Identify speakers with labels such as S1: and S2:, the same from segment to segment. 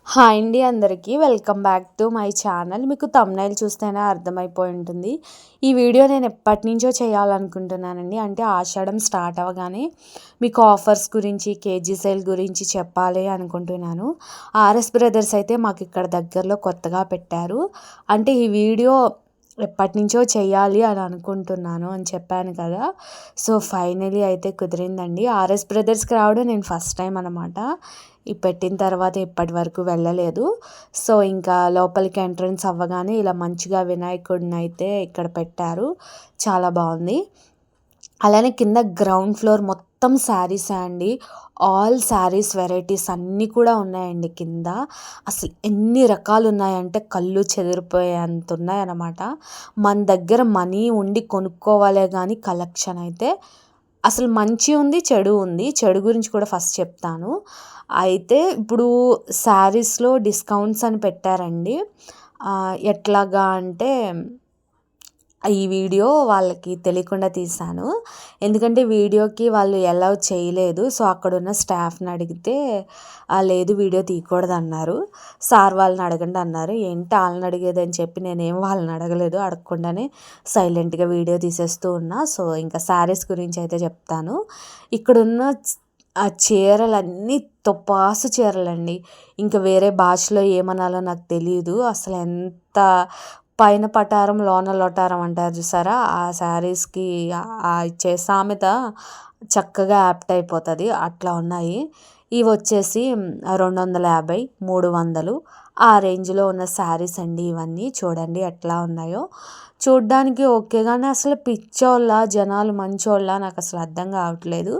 S1: Hi అండి అందరికీ welcome back to my channel. మీకు థంబ్‌నెయిల్ చూస్తేనే అర్థమైపోయి ఉంటుంది. ఈ వీడియో నేను ఎప్పటినుంచో చేయాలనుకుంటున్నానండి. అంటే ఆషాఢం స్టార్ట్ అవ్వగానే మీకు ఆఫర్స్ గురించి, కేజీ సేల్ గురించి చెప్పాలి అనుకుంటున్నాను. ఆర్ఎస్ బ్రదర్స్ అయితే మాకు ఇక్కడ దగ్గరలో కొత్తగా పెట్టారు. అంటే ఈ వీడియో ఎప్పటినుంచో చేయాలి అని అనుకుంటున్నాను అని చెప్పాను కదా! సో, ఫైనలీ అయితే కుదిరిందండి. ఆర్ఎస్ బ్రదర్స్‌కి రావడం నేను ఫస్ట్ టైం అనమాట. ఈ పెట్టిన తర్వాత ఇప్పటి వరకు వెళ్ళలేదు. సో, ఇంకా లోపలికి ఎంట్రన్స్ అవ్వగానే ఇలా మంచిగా వినాయకుడినైతే ఇక్కడ పెట్టారు. చాలా బావుంది. అలానే కింద గ్రౌండ్ ఫ్లోర్ మొత్తం శారీసే అండి. ఆల్ శారీస్ వెరైటీస్ అన్నీ కూడా ఉన్నాయండి కింద. అసలు ఎన్ని రకాలున్నాయంటే కళ్ళు చెదిరిపోయేంత ఉన్నాయన్నమాట. మన దగ్గర మనీ ఉండి కొనుక్కోవాలే గానీ కలెక్షన్ అయితే అసలు మంచి ఉంది, చెడు ఉంది. చెడు గురించి కూడా ఫస్ట్ చెప్తాను. అయితే ఇప్పుడు శారీస్‌లో డిస్కౌంట్స్ అని పెట్టారండి. ఎట్లాగా అంటే ఈ వీడియో వాళ్ళకి తెలియకుండా తీశాను. ఎందుకంటే వీడియోకి వాళ్ళు అలౌ చేయలేదు. సో, అక్కడున్న స్టాఫ్‌ని అడిగితే లేదు వీడియో తీయకూడదన్నారు. సార్ వాళ్ళని అడగండి అన్నారు. ఏంటి ఆళ్ళని అడిగేదని చెప్పి నేనేం వాళ్ళని అడగలేదు. అడగకుండానే సైలెంట్‌గా వీడియో తీసేస్తూ ఉన్నా. సో, ఇంకా శారీస్ గురించి అయితే చెప్తాను. ఇక్కడున్న ఆ చీరలన్నీ తొపాసు చీరలండి. ఇంక వేరే భాషలో ఏమనాలో నాకు తెలీదు. అసలు ఎంత పైన పటారం లోన లొటారం అంటారు చూసారా? ఆ శారీస్‌కి ఇచ్చే సామెత చక్కగా యాప్ట్ అయిపోతది. అట్లా ఉన్నాయి. ఇవొచ్చేసి 250, 300 ఆ రేంజ్‌లో ఉన్న శారీస్ అండి ఇవన్నీ. చూడండి ఎట్లా ఉన్నాయో. చూడ్డానికి ఓకే. గానీ అసలు పిచ్చోళ్ళా? జనాలు మంచోళ్ళా? నాకసలు అర్థం కావట్లేదు.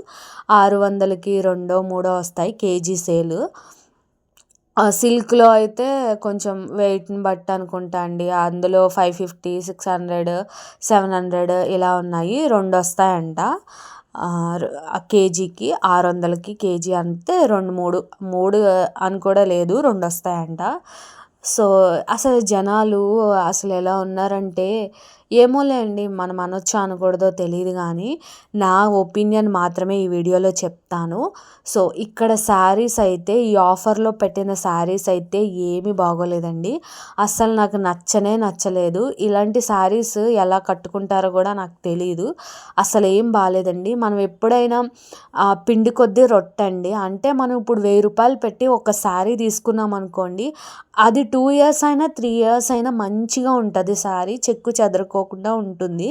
S1: 600కి రెండో, మూడో వస్తాయి కేజీ సేలు. సిల్క్‌లో అయితే కొంచెం వెయిట్‌ని బట్టి అనుకుంటా అండి. అందులో 550, 600, 700 ఇలా ఉన్నాయి. రెండొస్తాయంట. కేజీకి 600కి కేజీ అంటే 2, 3 అని కూడా లేదు. రెండొస్తాయంట. సో, అసలు జనాలు అసలెలా ఉన్నారంటే ఏమోలే అండి మనం అనొచ్చో అనకూడదో తెలీదు గానీ, నా ఒపీనియన్ మాత్రమే ఈ వీడియోలో చెప్తాను. సో, ఇక్కడ శారీస్ అయితే ఈ ఆఫర్‌లో పెట్టిన శారీస్ అయితే ఏమీ బాగోలేదండి. అస్సలు నాకు నచ్చనే నచ్చలేదు. ఇలాంటి శారీస్ ఎలా కట్టుకుంటారో గూడా నాకు తెలీదు. అసలేం బాలేదండి. మనం ఎప్పుడైనా పిండి కొద్దీ రొట్టండి. అంటే మనం ఇప్పుడు రూ. 1000 పెట్టి ఒక శారీ తీసుకున్నామనుకోండి, అది 2 ఇయర్స్ అయినా, 3 ఇయర్స్ అయినా మంచిగా ఉంటది శారీ. చెక్కు చెదరకోకుండా ఉంటుంది.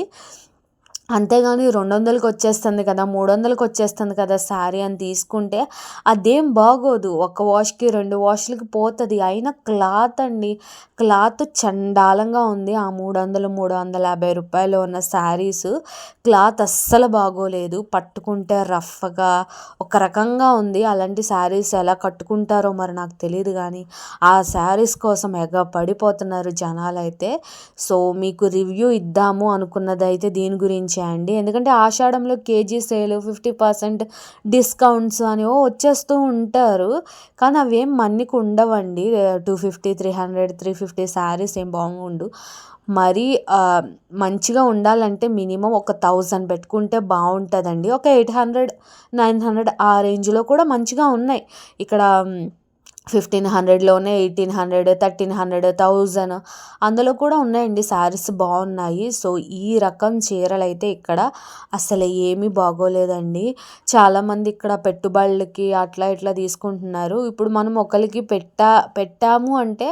S1: అంతేగాని 200కి వచ్చేస్తుంది కదా, 300కి వచ్చేస్తుంది కదా శారీ అని తీసుకుంటే అదేం బాగోదు. ఒక వాష్‌కి, 2 వాష్‌లకి పోతది. అయినా క్లాత్ అండి. క్లాత్ చండాలంగా ఉంది. ఆ 300, రూ. 350 ఉన్న శారీస్ క్లాత్ అస్సలు బాగోలేదు. పట్టుకుంటే రఫ్‌గా ఒక రకంగా ఉంది. అలాంటి శారీస్ ఎలా కట్టుకుంటారో మరి నాకు తెలీదు గానీ, ఆ శారీస్ కోసం ఎగపడిపోతున్నారు జనాలైతే. సో, మీకు రివ్యూ ఇద్దాము అనుకున్నదైతే దీని గురించే అండి. ఎందుకంటే ఆషాఢంలో కేజీ సేల్ 50% డిస్కౌంట్స్ అని వచ్చేస్తూ ఉంటారు. కానీ అవేం మన్నికి ఉండవండి. 250, 300, 350 శారీస్ ఏం బాగుండు. మరీ మంచిగా ఉండాలంటే మినిమమ్ ఒక 1000 పెట్టుకుంటే బావుంటదండి. ఒక 800, 900 ఆ రేంజ్‌లో కూడా మంచిగా ఉన్నాయి. ఇక్కడ 1500లోనే 1800, 1300, 1000 అందులో కూడా ఉన్నాయండి శారీస్ బాగున్నాయి. సో, ఈ రకం చీరలైతే ఇక్కడ అసలు ఏమీ బాగోలేదండి. చాలామంది ఇక్కడ పెట్టుబడులకి అట్లా ఇట్లా తీసుకుంటున్నారు. ఇప్పుడు మనం ఒకళ్ళకి పెట్టాము అంటే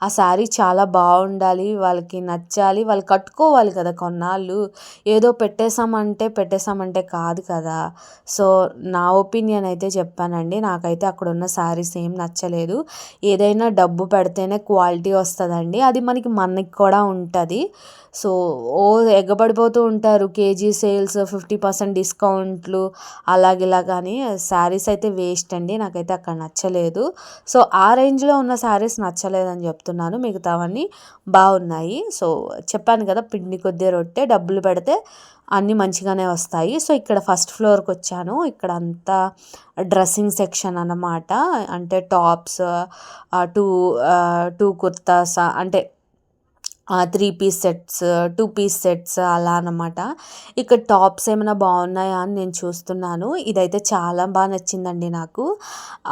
S1: ఆ శారీ చాలా బావుండాలి. వాళ్ళకి నచ్చాలి. వాళ్ళు కట్టుకోవాలి కదా కొన్నాళ్ళు. ఏదో పెట్టేసామంటే కాదు కదా! సో, నా ఒపీనియన్ అయితే చెప్పానండి. నాకైతే అక్కడున్న శారీస్ ఏం నచ్చలేదు. ఏదైనా డబ్బు పెడితేనే క్వాలిటీ వస్తదండి. అది మనకి కూడా ఉంటది. సో, ఎగబడిపోతూ ఉంటారు. కేజీ సేల్స్, 50% డిస్కౌంట్లు అలాగిలాగని శారీస్ అయితే వేస్ట్ అండి. నాకైతే అక్కడ నచ్చలేదు. సో, ఆ రేంజ్‌లో ఉన్న శారీస్ నచ్చలేదని చెప్తున్నాను. మిగతావన్నీ బావున్నాయి. సో, చెప్పాను కదా! పిండి కొద్దీ రొట్టె. డబ్బులు పెడితే అన్నీ మంచిగానే వస్తాయి. సో, ఇక్కడ ఫస్ట్ ఫ్లోర్‌కొచ్చాను. ఇక్కడంతా డ్రెస్సింగ్ సెక్షన్ అన్నమాట. అంటే టాప్స్, 2 కుర్తాస్ అంటే 3 పీస్ సెట్స్, 2 పీస్ సెట్స్ అలా అన్నమాట. ఇక్కడ టాప్స్ ఏమైనా బాగున్నాయా అని నేను చూస్తున్నాను. ఇదైతే చాలా నచ్చిందండి నాకు.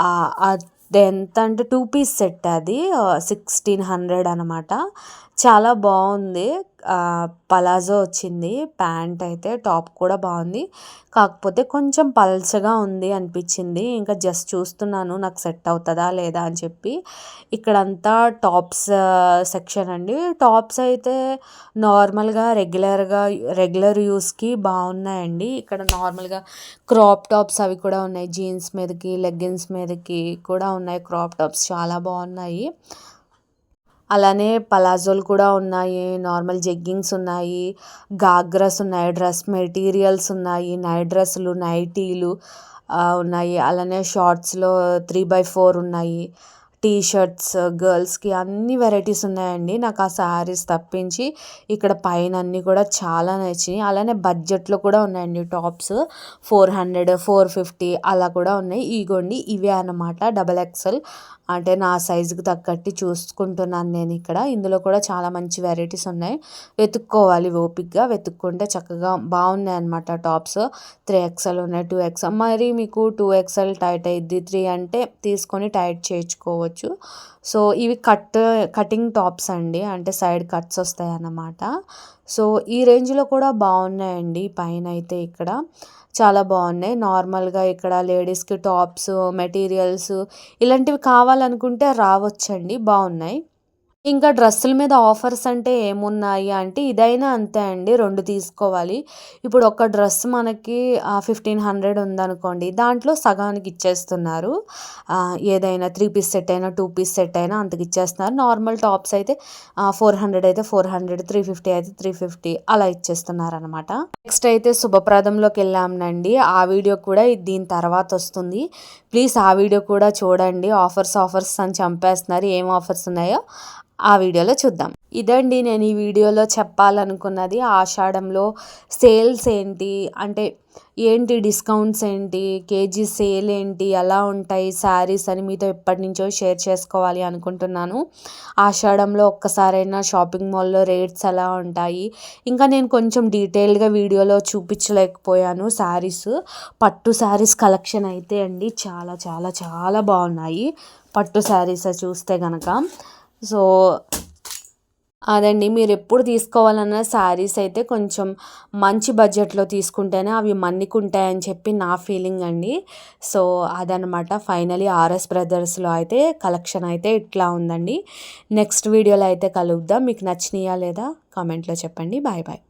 S1: ఆ ఇది ఎంత అంటే 2 పీస్ సెట్ అది 1600 అనమాట. చాలా బాగుంది. పలాజో వచ్చింది ప్యాంట్ అయితే. టాప్ కూడా బాగుంది, కాకపోతే కొంచెం పల్చగా ఉంది అనిపించింది. ఇంకా జస్ట్ చూస్తున్నాను నాకు సెట్ అవుతుందా లేదా అని చెప్పి. ఇక్కడంతా టాప్స్ సెక్షన్ అండి. టాప్స్ అయితే నార్మల్గా రెగ్యులర్ యూస్కి బాగున్నాయండి. ఇక్కడ నార్మల్గా క్రాప్ టాప్స్ అవి కూడా ఉన్నాయి. జీన్స్ మీదకి లెగ్గిన్స్ మీదకి కూడా ఉన్నాయి క్రాప్ టాప్స్, చాలా బాగున్నాయి. అలానే పలాజోలు కూడా ఉన్నాయి, నార్మల్ జెగ్గింగ్స్ ఉన్నాయి, గాగ్రాస్ ఉన్నాయి, డ్రెస్ మెటీరియల్స్ ఉన్నాయి, నైట్ డ్రెస్సులు, నైటీలు ఉన్నాయి. అలానే షార్ట్స్లో 3x4 ఉన్నాయి, టీ షర్ట్స్ గర్ల్స్కి అన్ని వెరైటీస్ ఉన్నాయండి. నాకు ఆ శారీస్ తప్పించి ఇక్కడ పైన అన్నీ కూడా చాలా నచ్చినాయి. అలానే బడ్జెట్లో కూడా ఉన్నాయండి టాప్స్. 400 450 అలా కూడా ఉన్నాయి. ఇగోండి ఇవే అన్నమాట XXL, అంటే నా సైజుకి తగ్గట్టు చూసుకుంటున్నాను నేను ఇక్కడ. ఇందులో కూడా చాలా మంచి వెరైటీస్ ఉన్నాయి. వెతుక్కోవాలి, ఓపిక్గా వెతుక్కుంటే చక్కగా బాగున్నాయి అన్నమాట టాప్స్. 3XL ఉన్నాయి, 2XL. మరి మీకు 2XL టైట్ అయ్యిద్ది, 3 అంటే తీసుకొని టైట్ చేయించుకోవచ్చు. సో ఇవి కటింగ్ టాప్స్ అండి, అంటే సైడ్ కట్స్ వస్తాయి అన్నమాట. సో ఈ రేంజ్లో కూడా బాగున్నాయండి. పైన అయితే ఇక్కడ చాలా బాగున్నాయి. నార్మల్గా ఇక్కడ లేడీస్కి టాప్స్ మెటీరియల్స్ ఇలాంటివి కావాలనుకుంటే రావచ్చండి, బాగున్నాయి. ఇంకా డ్రెస్సుల మీద ఆఫర్స్ అంటే ఏమున్నాయి అంటే ఇదైనా అంతే అండి, 2 తీసుకోవాలి. ఇప్పుడు ఒక డ్రెస్ మనకి 1500 ఉందనుకోండి, దాంట్లో సగానికి ఇచ్చేస్తున్నారు. ఏదైనా 3 పీస్ సెట్ అయినా 2 పీస్ సెట్ అయినా అంతకి ఇచ్చేస్తున్నారు. నార్మల్ టాప్స్ అయితే 400 అయితే 400, 350 అయితే 350 అలా ఇచ్చేస్తున్నారు అనమాట. నెక్స్ట్ అయితే శుభప్రదంలోకి వెళ్ళామనండి. ఆ వీడియో కూడా దీని తర్వాత వస్తుంది. ప్లీజ్ ఆ వీడియో కూడా చూడండి. ఆఫర్స్ అని చంపేస్తున్నారు. ఏం ఆఫర్స్ ఉన్నాయో ఆ వీడియోలో చూద్దాం. ఇదండి నేను ఈ వీడియోలో చెప్పాలనుకున్నది. ఆషాఢంలో సేల్స్ ఏంటి, అంటే ఏంటి డిస్కౌంట్స్ ఏంటి, కేజీ సేల్ ఏంటి, ఎలా ఉంటాయి శారీస్ అని మీతో ఎప్పటి నుంచో షేర్ చేసుకోవాలి అనుకుంటున్నాను. ఆషాఢంలో ఒక్కసారైనా షాపింగ్ మాల్లో రేట్స్ ఎలా ఉంటాయి, ఇంకా నేను కొంచెం డీటెయిల్గా వీడియోలో చూపించలేకపోయాను. శారీస్, పట్టు శారీస్ కలెక్షన్ అయితే అండి చాలా చాలా చాలా బాగున్నాయి. పట్టు శారీస్ చూస్తే కనుక. సో అదండి, మీరు ఎప్పుడు తీసుకోవాలన్న శారీస్ అయితే కొంచెం మంచి బడ్జెట్లో తీసుకుంటేనే అవి మన్నికుంటాయని చెప్పి నా ఫీలింగ్ అండి. సో అదనమాట. ఫైనలీ ఆర్ఎస్ బ్రదర్స్లో అయితే కలెక్షన్ అయితే ఇట్లా ఉందండి. నెక్స్ట్ వీడియోలో అయితే కలుద్దాం. మీకు నచ్చినాయా లేదా కామెంట్లో చెప్పండి. Bye bye.